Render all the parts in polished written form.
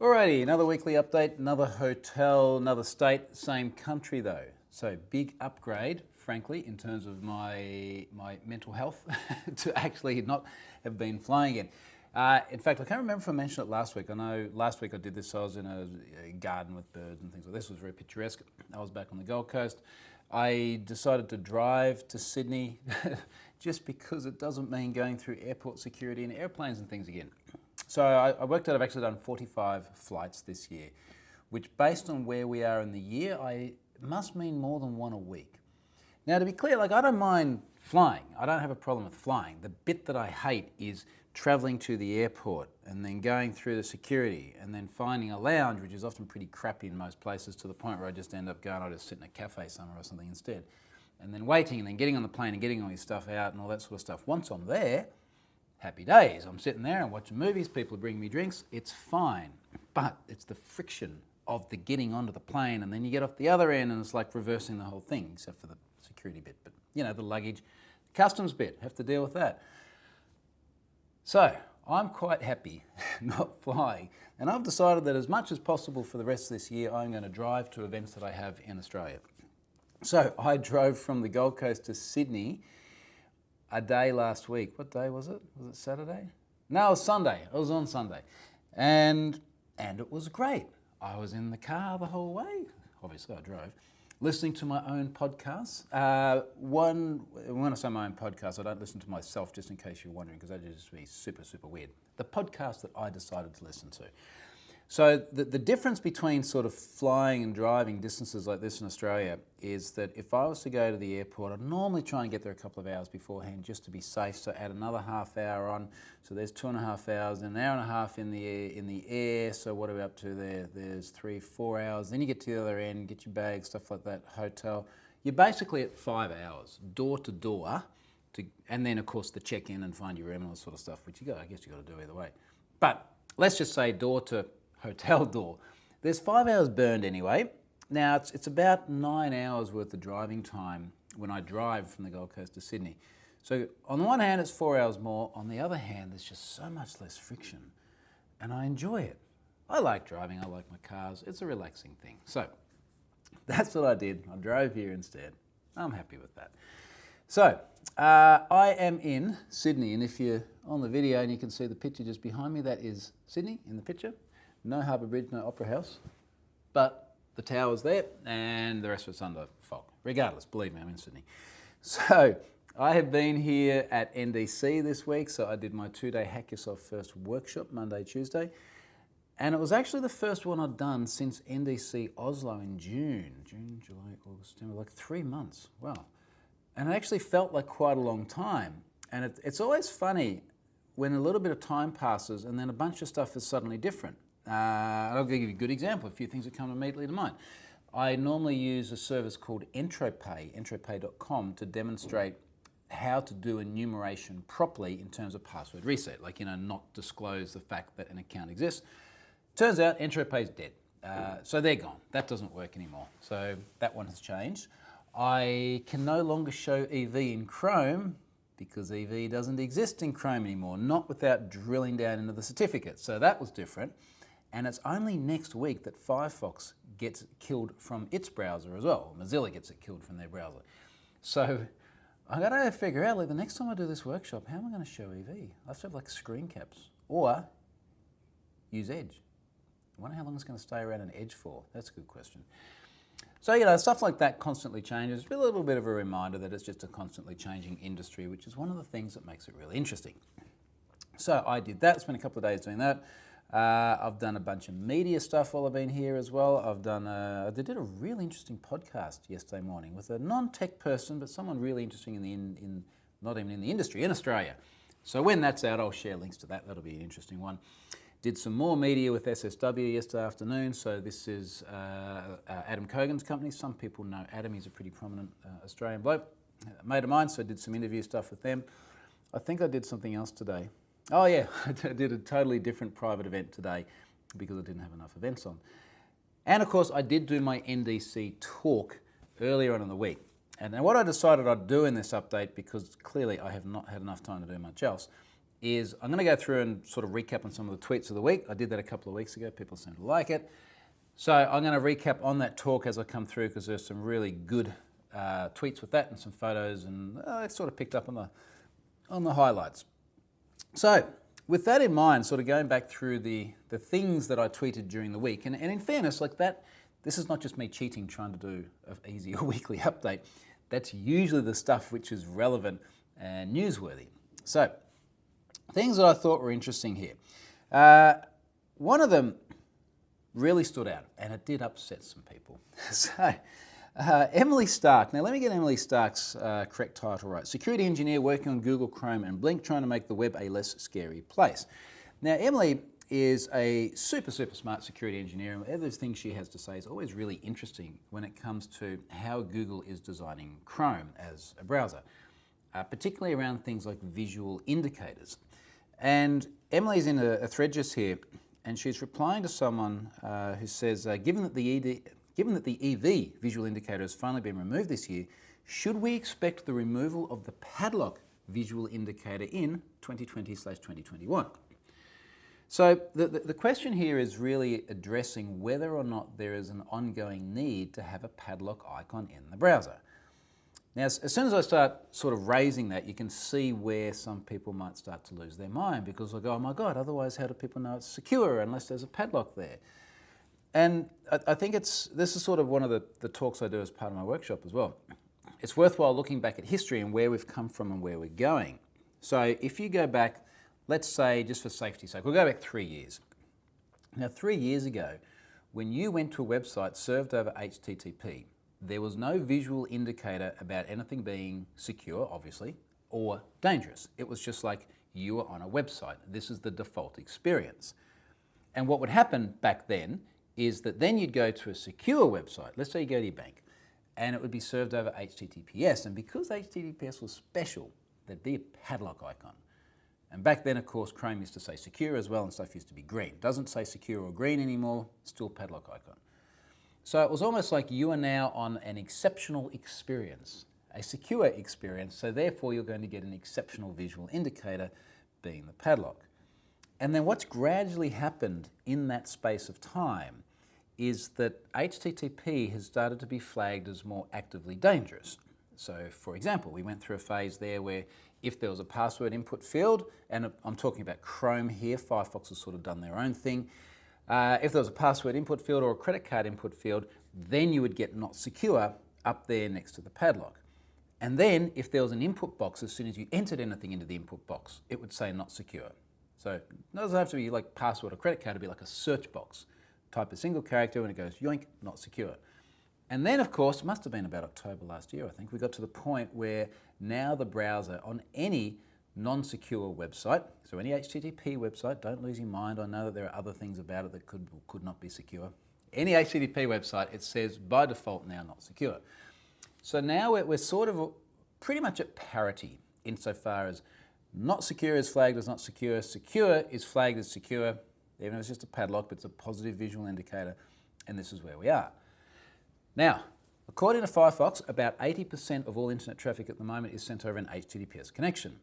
Alrighty, another weekly update, another hotel, another state, same country though. So big upgrade, frankly, in terms of my mental health to actually not have been flying again. In fact, I can't remember if I mentioned it last week. I know last week I did this, so I was in a garden with birds and things like this. It was very picturesque. I was back on the Gold Coast. I decided to drive to Sydney just because it doesn't mean going through airport security and airplanes and things again. So I worked out I've actually done 45 flights this year, which based on where we are in the year, it must mean more than one a week. Now to be clear, I don't mind flying. I don't have a problem with flying. The bit that I hate is traveling to the airport and then going through the security and then finding a lounge, which is often pretty crappy in most places, to the point where I just end up going, I just sit in a cafe somewhere or something instead. And then waiting and then getting on the plane and getting all your stuff out and all that sort of stuff. Once I'm there, happy days. I'm sitting there and watching movies, people are bringing me drinks, it's fine. But it's the friction of the getting onto the plane and then you get off the other end and it's like reversing the whole thing, except for the security bit. But, the luggage, customs bit, have to deal with that. So, I'm quite happy not flying. And I've decided that as much as possible for the rest of this year, I'm going to drive to events that I have in Australia. So, I drove from the Gold Coast to Sydney a day last week. What day was it? Was it Saturday? No, it was Sunday. I was on Sunday. And it was great. I was in the car the whole way. Obviously, I drove. Listening to my own podcasts. When I say my own podcast, I don't listen to myself, just in case you're wondering, because that would just be super, super weird. The podcast that I decided to listen to. So the difference between sort of flying and driving distances like this in Australia is that if I was to go to the airport, I'd normally try and get there a couple of hours beforehand just to be safe. So add another half hour on. So there's 2.5 hours, an hour and a half in the air. So what are we up to there? There's 3-4 hours. Then you get to the other end, get your bags, stuff like that, hotel. You're basically at 5 hours, door to door, and then of course the check-in and find your room and all that sort of stuff, which I guess you got to do either way. But let's just say door to hotel door. There's 5 hours burned anyway. Now it's about 9 hours worth of driving time when I drive from the Gold Coast to Sydney. So on the one hand, it's 4 hours more. On the other hand, there's just so much less friction and I enjoy it. I like driving, I like my cars. It's a relaxing thing. So that's what I did. I drove here instead. I'm happy with that. So I am in Sydney, and if you're on the video and you can see the picture just behind me, that is Sydney in the picture. No Harbour Bridge, no Opera House, but the tower's there and the rest of it's under fog. Regardless, believe me, I'm in Sydney. So I have been here at NDC this week, so I did my 2-day Hack Yourself First workshop, Monday, Tuesday, and it was actually the first one I'd done since NDC Oslo in June, July, August, September, like 3 months, wow. And it actually felt like quite a long time. And it's always funny when a little bit of time passes and then a bunch of stuff is suddenly different. I'll give you a good example, a few things that come immediately to mind. I normally use a service called Entropay, entropay.com, to demonstrate how to do enumeration properly in terms of password reset, not disclose the fact that an account exists. Turns out Entropay's dead. So they're gone. That doesn't work anymore. So that one has changed. I can no longer show EV in Chrome because EV doesn't exist in Chrome anymore, not without drilling down into the certificate. So that was different. And it's only next week that Firefox gets killed from its browser as well. Mozilla gets it killed from their browser. So I got to figure out, the next time I do this workshop, how am I going to show EV? I have to have screen caps or use Edge. I wonder how long it's going to stay around in Edge for. That's a good question. So, stuff like that constantly changes. It's a little bit of a reminder that it's just a constantly changing industry, which is one of the things that makes it really interesting. So I did that, spent a couple of days doing that. I've done a bunch of media stuff while I've been here as well. I did a really interesting podcast yesterday morning with a non-tech person, but someone really interesting in not even in the industry, in Australia. So when that's out, I'll share links to that. That'll be an interesting one. Did some more media with SSW yesterday afternoon. So this is Adam Kogan's company. Some people know Adam. He's a pretty prominent Australian bloke. A mate of mine, so I did some interview stuff with them. I think I did something else today. Oh yeah, I did a totally different private event today because I didn't have enough events on. And of course, I did do my NDC talk earlier on in the week. And what I decided I'd do in this update, because clearly I have not had enough time to do much else, is I'm going to go through and sort of recap on some of the tweets of the week. I did that a couple of weeks ago. People seem to like it. So I'm going to recap on that talk as I come through because there's some really good tweets with that and some photos, and I sort of picked up on the highlights. So with that in mind, sort of going back through the things that I tweeted during the week, and in fairness, like that, this is not just me cheating trying to do an easy or weekly update. That's usually the stuff which is relevant and newsworthy. So things that I thought were interesting here. One of them really stood out, and it did upset some people. So, Emily Stark. Now, let me get Emily Stark's correct title right. Security engineer working on Google Chrome and Blink, trying to make the web a less scary place. Now, Emily is a super smart security engineer, and everything she has to say is always really interesting when it comes to how Google is designing Chrome as a browser, particularly around things like visual indicators. And Emily's in a thread just here, and she's replying to someone who says, given that the EV visual indicator has finally been removed this year, should we expect the removal of the padlock visual indicator in 2020/2021? So the question here is really addressing whether or not there is an ongoing need to have a padlock icon in the browser. Now, as soon as I start sort of raising that, you can see where some people might start to lose their mind because they'll go, oh my God, otherwise how do people know it's secure unless there's a padlock there? And I think this is sort of one of the talks I do as part of my workshop as well. It's worthwhile looking back at history and where we've come from and where we're going. So if you go back, let's say, just for safety's sake, we'll go back 3 years. Now, 3 years ago, when you went to a website served over HTTP, there was no visual indicator about anything being secure, obviously, or dangerous. It was just like you were on a website. This is the default experience. And what would happen back then is that then you'd go to a secure website. Let's say you go to your bank, and it would be served over HTTPS. And because HTTPS was special, there'd be a padlock icon. And back then, of course, Chrome used to say secure as well, and stuff used to be green. Doesn't say secure or green anymore, still padlock icon. So it was almost like you are now on an exceptional experience, a secure experience, so therefore you're going to get an exceptional visual indicator being the padlock. And then what's gradually happened in that space of time is that HTTP has started to be flagged as more actively dangerous. So for example, we went through a phase there where if there was a password input field, and I'm talking about Chrome here, Firefox has sort of done their own thing. If there was a password input field or a credit card input field, then you would get not secure up there next to the padlock. And then if there was an input box, as soon as you entered anything into the input box, it would say not secure. So it doesn't have to be like password or credit card, it'd be like a search box. Type a single character and it goes yoink, not secure. And then of course, it must have been about October last year, I think, we got to the point where now the browser on any non-secure website, so any HTTP website, don't lose your mind, I know that there are other things about it that could not be secure. Any HTTP website, it says by default now not secure. So now we're sort of pretty much at parity insofar as not secure is flagged as not secure, secure is flagged as secure, even if it's just a padlock, but it's a positive visual indicator, and this is where we are. Now, according to Firefox, about 80% of all internet traffic at the moment is sent over an HTTPS connection.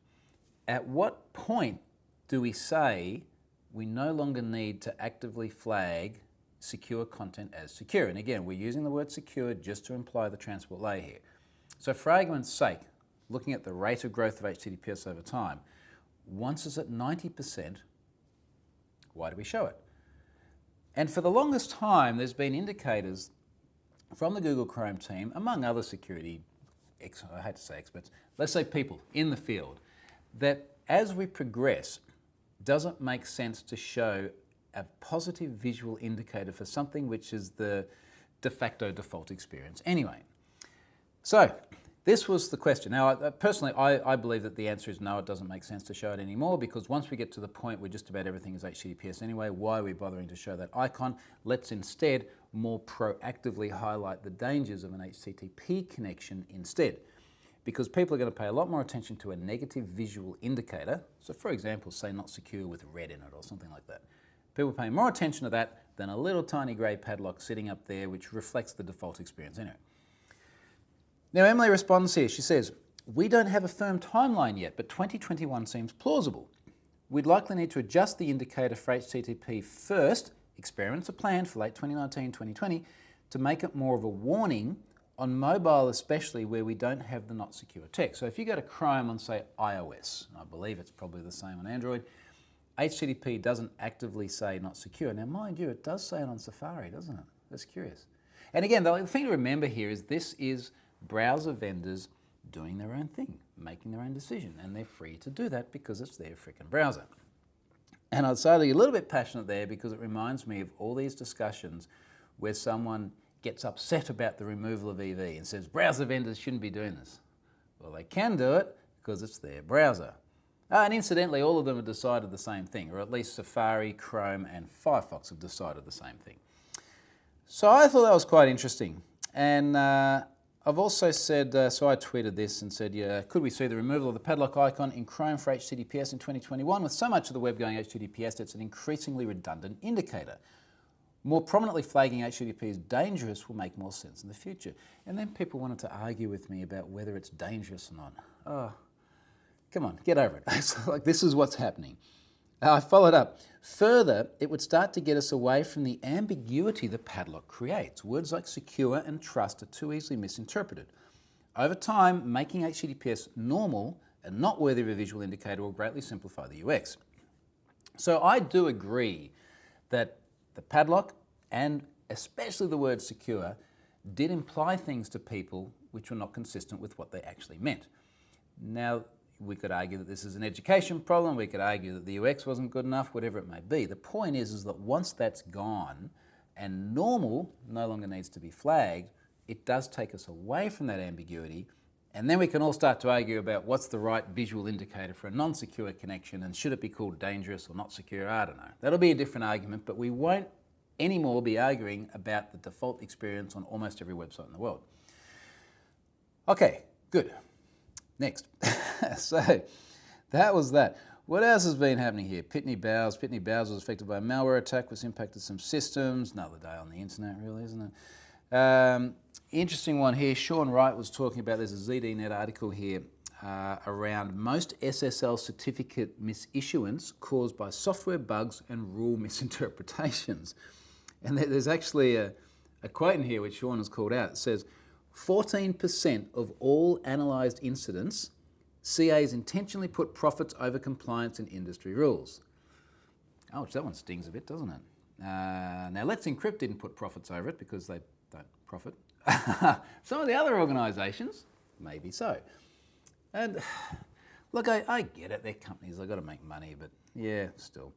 At what point do we say we no longer need to actively flag secure content as secure? And again, we're using the word secure just to imply the transport layer here. So for argument's sake, looking at the rate of growth of HTTPS over time, once it's at 90%, why do we show it? And for the longest time, there's been indicators from the Google Chrome team, among other security, I hate to say experts, let's say people in the field, that as we progress, doesn't make sense to show a positive visual indicator for something which is the de facto default experience anyway. So this was the question. Now, personally, I believe that the answer is no, it doesn't make sense to show it anymore, because once we get to the point where just about everything is HTTPS anyway, why are we bothering to show that icon? Let's instead more proactively highlight the dangers of an HTTP connection instead, because people are going to pay a lot more attention to a negative visual indicator. So for example, say not secure with red in it or something like that. People pay more attention to that than a little tiny grey padlock sitting up there which reflects the default experience anyway. Now Emily responds here, she says, we don't have a firm timeline yet, but 2021 seems plausible. we'd likely need to adjust the indicator for HTTP first, experiments are planned for late 2019-2020, to make it more of a warning on mobile, especially where we don't have the not secure text. So if you go to Chrome on, say, iOS, and I believe it's probably the same on Android, HTTP doesn't actively say not secure. Now, mind you, it does say it on Safari, doesn't it? That's curious. And again, the thing to remember here is this is browser vendors doing their own thing, making their own decision, and they're free to do that because it's their frickin' browser. And I'd say a little bit passionate there because it reminds me of all these discussions where someone gets upset about the removal of EV and says browser vendors shouldn't be doing this. Well, they can do it because it's their browser. And incidentally, all of them have decided the same thing, or at least Safari, Chrome, and Firefox have decided the same thing. So I thought that was quite interesting. And I've also said, so I tweeted this and said, yeah, could we see the removal of the padlock icon in Chrome for HTTPS in 2021? With so much of the web going HTTPS, it's an increasingly redundant indicator. More prominently flagging HTTP as dangerous will make more sense in the future. And then people wanted to argue with me about whether it's dangerous or not. Oh, come on, get over it. It's like, this is what's happening. I followed up. Further, it would start to get us away from the ambiguity the padlock creates. Words like secure and trust are too easily misinterpreted. Over time, making HTTPS normal and not worthy of a visual indicator will greatly simplify the UX. So I do agree that the padlock, and especially the word secure, did imply things to people which were not consistent with what they actually meant. Now, we could argue that this is an education problem, we could argue that the UX wasn't good enough, whatever it may be. The point is that once that's gone and normal no longer needs to be flagged, it does take us away from that ambiguity, and then we can all start to argue about what's the right visual indicator for a non-secure connection and should it be called dangerous or not secure, I don't know. That'll be a different argument, but we won't anymore be arguing about the default experience on almost every website in the world. Okay, good. Next. So that was that. What else has been happening here? Pitney Bowes. Pitney Bowes was affected by a malware attack which impacted some systems. Another day on the internet, really, isn't it? Interesting one here. Sean Wright was talking about, there's a ZDNet article here around most SSL certificate misissuance caused by software bugs and rule misinterpretations. And there's actually a quote in here which Sean has called out. It says, 14% of all analysed incidents, CAs intentionally put profits over compliance and industry rules. Ouch, that one stings a bit, doesn't it? Now, Let's Encrypt didn't put profits over it because they don't profit. Some of the other organisations, maybe so. And look, I get it, they're companies, they've got to make money, but yeah, still.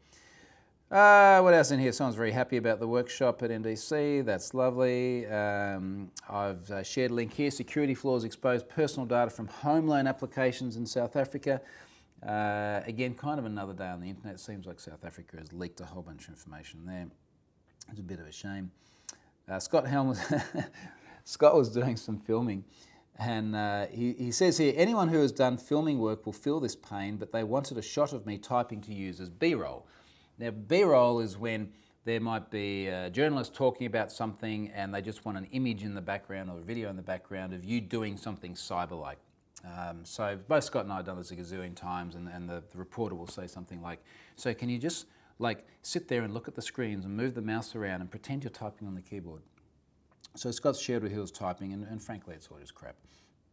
What else in here? Someone's very happy about the workshop at NDC. That's lovely. I've shared a link here. Security flaws expose personal data from home loan applications in South Africa. Again, kind of another day on the internet. It seems like South Africa has leaked a whole bunch of information there. It's a bit of a shame. Scott Helm Scott was doing some filming, and he says here, anyone who has done filming work will feel this pain, but they wanted a shot of me typing to use as B-roll. Now, B-roll is when there might be a journalist talking about something and they just want an image in the background or a video in the background of you doing something cyber-like. So both Scott and I have done this a gazillion times, and the reporter will say something like, so can you just like sit there and look at the screens and move the mouse around and pretend you're typing on the keyboard? So Scott shared what he was typing, and frankly, it's all just crap.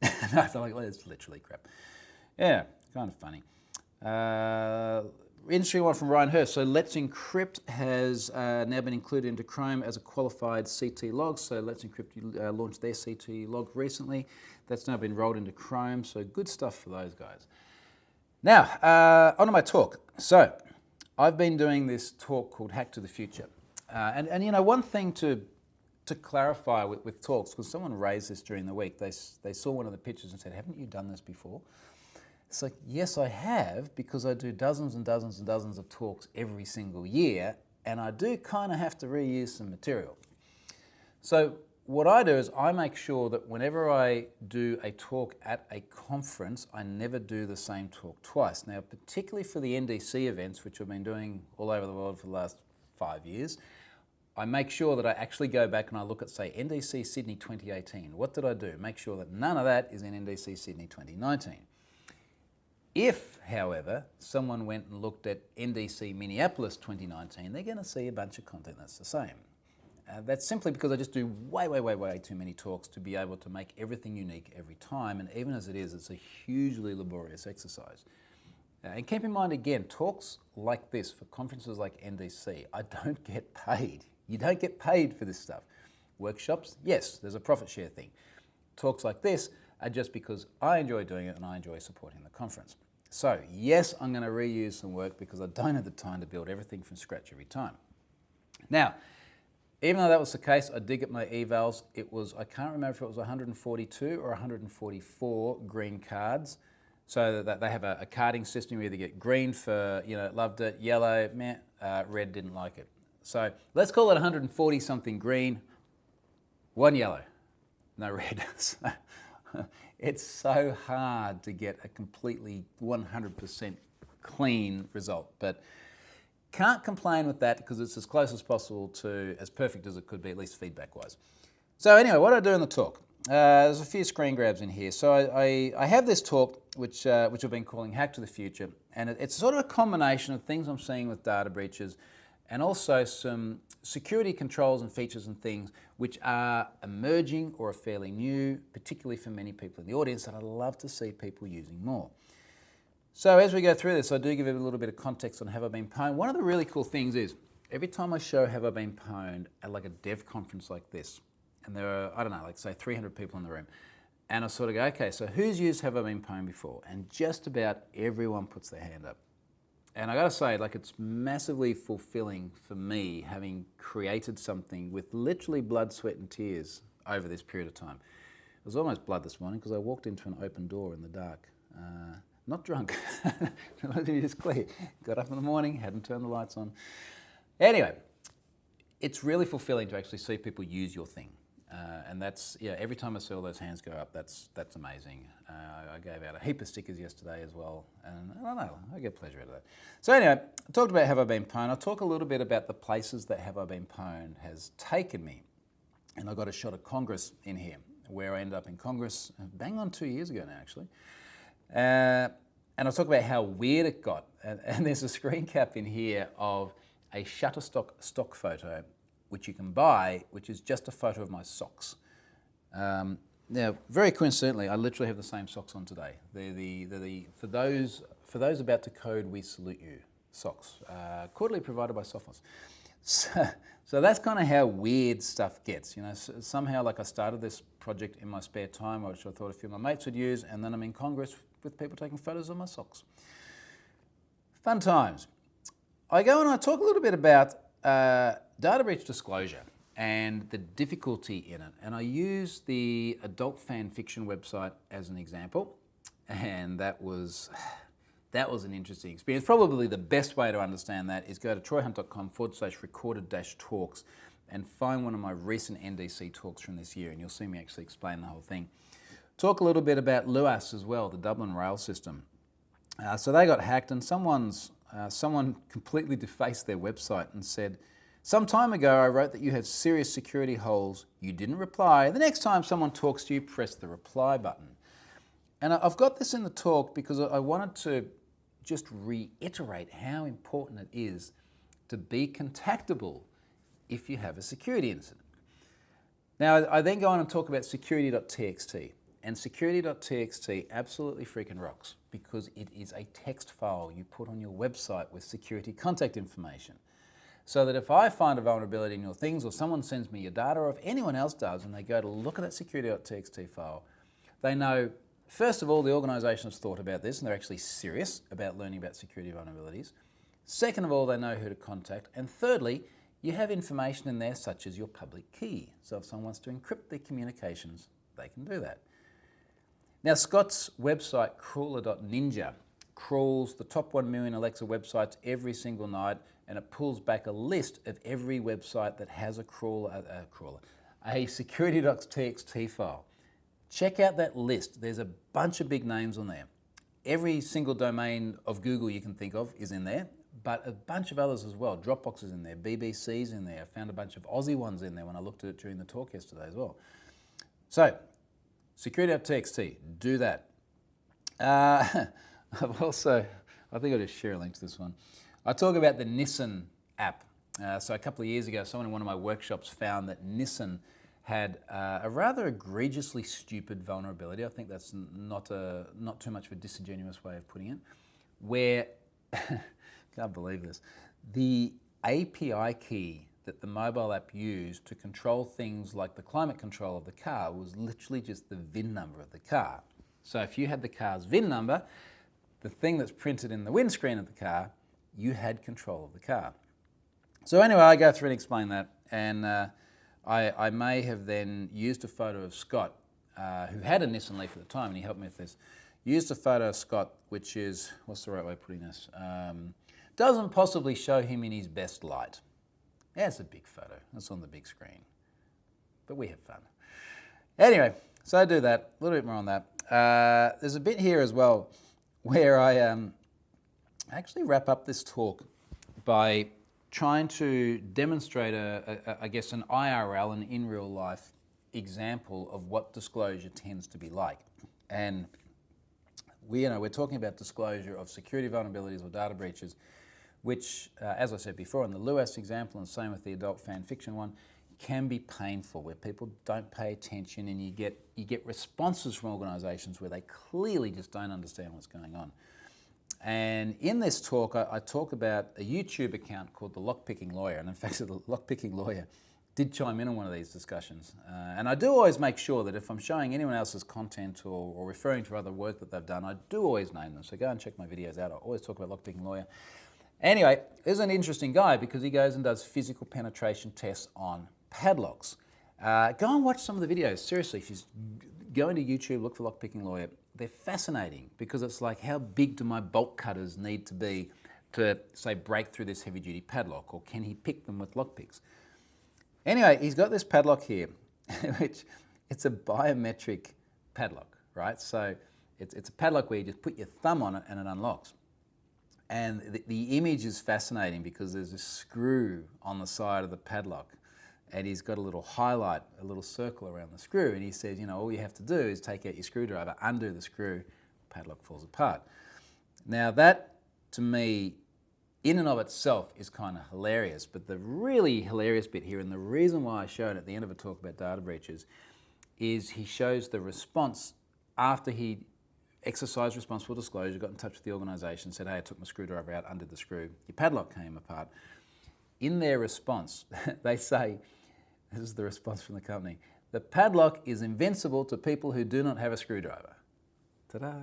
And I felt like, well, it's literally crap. Yeah, kind of funny. Interesting one from Ryan Hurst. So Let's Encrypt has now been included into Chrome as a qualified CT log. So Let's Encrypt launched their CT log recently. That's now been rolled into Chrome. So good stuff for those guys. Now, on to my talk. So I've been doing this talk called Hack to the Future. And you know, one thing to clarify with talks, because someone raised this during the week, they saw one of the pictures and said, haven't you done this before? It's like, yes, I have, because I do dozens and dozens and dozens of talks every single year, and I do kind of have to reuse some material. So what I do is I make sure that whenever I do a talk at a conference, I never do the same talk twice. Now, particularly for the NDC events, which I've been doing all over the world for the last 5 years, I make sure that I actually go back and I look at, say, NDC Sydney 2018. What did I do? Make sure that none of that is in NDC Sydney 2019. If, however, someone went and looked at NDC Minneapolis 2019, they're going to see a bunch of content that's the same. That's simply because I just do way too many talks to be able to make everything unique every time, and even as it is, it's a hugely laborious exercise. And keep in mind again, talks like this for conferences like NDC, I don't get paid. You don't get paid for this stuff. Workshops, yes, there's a profit share thing. Talks like this are just because I enjoy doing it and I enjoy supporting the conference. So yes, I'm going to reuse some work because I don't have the time to build everything from scratch every time. Now, even though that was the case, I did get my evals. It was, I can't remember if it was 142 or 144 green cards. So that they have a carding system. You either get green for, loved it, yellow, meh, red, didn't like it. So let's call it 140 something green, 1 yellow, no red. It's so hard to get a completely 100% clean result, but can't complain with that because it's as close as possible to as perfect as it could be, at least feedback-wise. So anyway, what do I do in the talk? There's a few screen grabs in here. So I have this talk, which I've been calling Hack to the Future, and it's sort of a combination of things I'm seeing with data breaches and also some security controls and features and things which are emerging or are fairly new, particularly for many people in the audience that I'd love to see people using more. So as we go through this, I do give it a little bit of context on Have I Been Pwned. One of the really cool things is, every time I show Have I Been Pwned at like a dev conference like this, and there are, I don't know, like say 300 people in the room, and I sort of go, okay, so who's used Have I Been Pwned before? And just about everyone puts their hand up. And I gotta say, like, it's massively fulfilling for me having created something with literally blood, sweat and tears over this period of time. It was almost blood this morning because I walked into an open door in the dark. Not drunk, let me just clear. Got up in the morning, hadn't turned the lights on. Anyway, it's really fulfilling to actually see people use your thing. And that's, every time I see all those hands go up, that's amazing. I gave out a heap of stickers yesterday as well, and I don't know, I get pleasure out of that. So anyway, I talked about Have I Been Pwned. I'll talk a little bit about the places that Have I Been Pwned has taken me. And I got a shot of Congress in here, where I ended up in Congress bang on 2 years ago now, actually. And I'll talk about how weird it got. And there's a screen cap in here of a Shutterstock stock photo, which you can buy, which is just a photo of my socks. Now, very coincidentally, I literally have the same socks on today. They're the for those about to code, we salute you socks, quarterly provided by Sophos. So that's kind of how weird stuff gets. Somehow, like, I started this project in my spare time, which I thought a few of my mates would use, and then I'm in Congress with people taking photos of my socks. Fun times. I go and I talk a little bit about data breach disclosure and the difficulty in it. And I use the adult fan fiction website as an example. And that was an interesting experience. Probably the best way to understand that is go to troyhunt.com/recorded-talks and find one of my recent NDC talks from this year, and you'll see me actually explain the whole thing. Talk a little bit about LUAS as well, the Dublin Rail System. So they got hacked, and someone completely defaced their website and said, "Some time ago I wrote that you have serious security holes. You didn't reply. The next time someone talks to you, press the reply button." And I've got this in the talk because I wanted to just reiterate how important it is to be contactable if you have a security incident. Now, I then go on and talk about security.txt. And security.txt absolutely freaking rocks because it is a text file you put on your website with security contact information. So that if I find a vulnerability in your things, or someone sends me your data, or if anyone else does and they go to look at that security.txt file, they know, first of all, the organisation has thought about this and they're actually serious about learning about security vulnerabilities. Second of all, they know who to contact. And thirdly, you have information in there such as your public key. So if someone wants to encrypt their communications, they can do that. Now, Scott's website, crawler.ninja, crawls the top 1 million Alexa websites every single night, and it pulls back a list of every website that has a security.txt file. Check out that list. There's a bunch of big names on there. Every single domain of Google you can think of is in there, but a bunch of others as well. Dropbox is in there, BBC's in there. I found a bunch of Aussie ones in there when I looked at it during the talk yesterday as well. So, security.txt, do that. I've also, I think I'll just share a link to this one. I talk about the Nissan app. So a couple of years ago, someone in one of my workshops found that Nissan had a rather egregiously stupid vulnerability. I think that's not too much of a disingenuous way of putting it, where, can't believe this, the API key that the mobile app used to control things like the climate control of the car was literally just the VIN number of the car. So if you had the car's VIN number, the thing that's printed in the windscreen of the car, you had control of the car. So anyway, I go through and explain that, and I may have then used a photo of Scott, who had a Nissan Leaf at the time, and he helped me with this. Used a photo of Scott, which is, what's the right way of putting this? Doesn't possibly show him in his best light. Yeah, it's a big photo. It's on the big screen. But we have fun. Anyway, so I do that. A little bit more on that. There's a bit here as well where I actually wrap up this talk by trying to demonstrate, I guess, an IRL, an in real life example of what disclosure tends to be like. And we're talking about disclosure of security vulnerabilities or data breaches, which, as I said before, in the Lewis example, and same with the adult fan fiction one, can be painful, where people don't pay attention, and you get responses from organisations where they clearly just don't understand what's going on. And in this talk, I talk about a YouTube account called The Lockpicking Lawyer, and in fact, the Lockpicking Lawyer did chime in on one of these discussions. And I do always make sure that if I'm showing anyone else's content or referring to other work that they've done, I do always name them. So go and check my videos out. I always talk about Lockpicking Lawyer. Anyway, this is an interesting guy because he goes and does physical penetration tests on padlocks. Go and watch some of the videos. Seriously, if you go into YouTube, look for Lockpicking Lawyer. They're fascinating because it's like, how big do my bolt cutters need to be to, say, break through this heavy-duty padlock, or can he pick them with lockpicks? Anyway, he's got this padlock here, which it's a biometric padlock, right? So it's a padlock where you just put your thumb on it and it unlocks. And the image is fascinating because there's a screw on the side of the padlock, and he's got a little highlight, a little circle around the screw, and he says, all you have to do is take out your screwdriver, undo the screw, padlock falls apart. Now that, to me, in and of itself is kind of hilarious, but the really hilarious bit here, and the reason why I show it at the end of a talk about data breaches, is he shows the response after he exercised responsible disclosure, got in touch with the organisation, said, hey, I took my screwdriver out, undid the screw, your padlock came apart. In their response, they say, this is the response from the company, the padlock is invincible to people who do not have a screwdriver. Ta-da!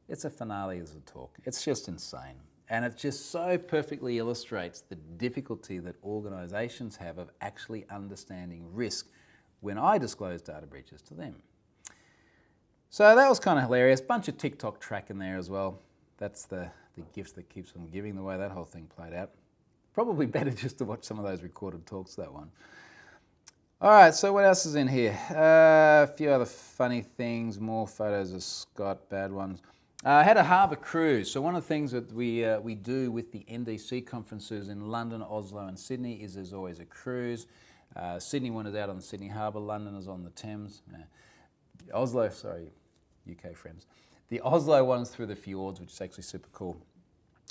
It's a finale as a talk. It's just insane. And it just so perfectly illustrates the difficulty that organisations have of actually understanding risk when I disclose data breaches to them. So that was kind of hilarious. Bunch of TikTok track in there as well. That's the gift that keeps on giving, the way that whole thing played out. Probably better just to watch some of those recorded talks, that one. All right, so what else is in here? A few other funny things, more photos of Scott, bad ones. I had a harbour cruise. So one of the things that we do with the NDC conferences in London, Oslo and Sydney is there's always a cruise. Sydney one is out on the Sydney Harbour, London is on the Thames. Oslo, sorry, UK friends. The Oslo one's through the fjords, which is actually super cool.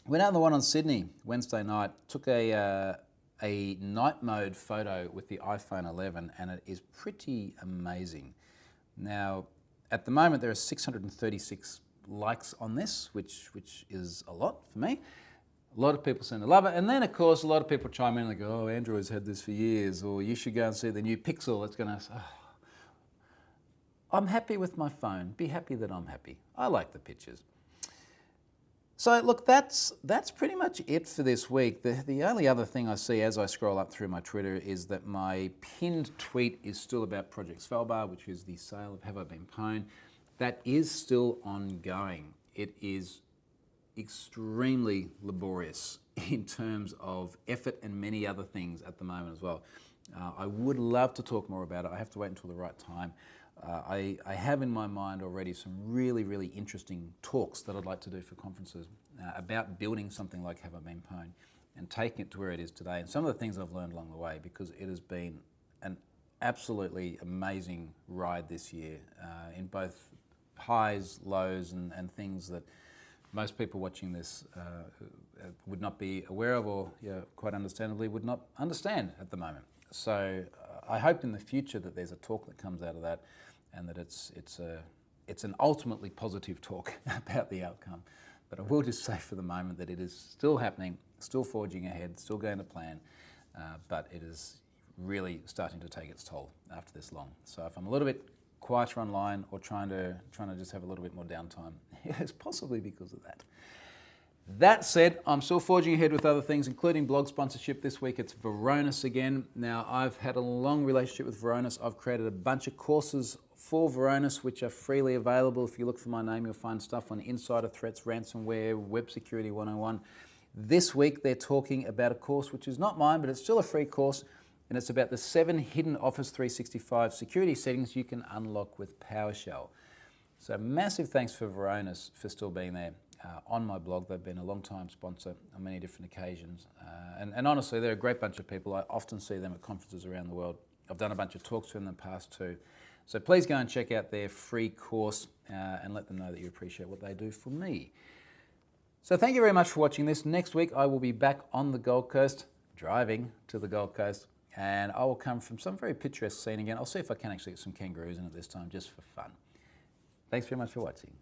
Went out on the one on Sydney Wednesday night, took a night mode photo with the iPhone 11, and it is pretty amazing. Now, at the moment there are 636 likes on this, which is a lot for me. A lot of people seem to love it, and then of course a lot of people chime in and they go, oh, Android's had this for years, or you should go and see the new Pixel. It's going to... I'm happy with my phone. Be happy that I'm happy. I like the pictures. So look, that's pretty much it for this week. The only other thing I see as I scroll up through my Twitter is that my pinned tweet is still about Project Svalbard, which is the sale of Have I Been Pwned. That is still ongoing. It is extremely laborious in terms of effort and many other things at the moment as well. I would love to talk more about it. I have to wait until the right time. I have in my mind already some really, really interesting talks that I'd like to do for conferences about building something like Have I Been Pwned and taking it to where it is today, and some of the things I've learned along the way, because it has been an absolutely amazing ride this year in both highs, lows, and things that most people watching this would not be aware of, or quite understandably would not understand at the moment. So I hope in the future that there's a talk that comes out of that, and that it's an ultimately positive talk about the outcome. But I will just say for the moment that it is still happening, still forging ahead, still going to plan, but it is really starting to take its toll after this long. So if I'm a little bit quieter online or trying to just have a little bit more downtime, it's possibly because of that. That said, I'm still forging ahead with other things, including blog sponsorship. This week it's Varonis again. Now, I've had a long relationship with Varonis. I've created a bunch of courses for Varonis, which are freely available. If you look for my name, you'll find stuff on insider threats, ransomware, web security 101. This week they're talking about a course which is not mine, but it's still a free course, and it's about the 7 hidden Office 365 security settings you can unlock with PowerShell. So massive thanks for Varonis for still being there on my blog. They've been a long-time sponsor on many different occasions. And honestly, they're a great bunch of people. I often see them at conferences around the world. I've done a bunch of talks to them in the past too. So please go and check out their free course and let them know that you appreciate what they do for me. So thank you very much for watching this. Next week, I will be back on the Gold Coast, driving to the Gold Coast, and I will come from some very picturesque scene again. I'll see if I can actually get some kangaroos in it this time, just for fun. Thanks very much for watching.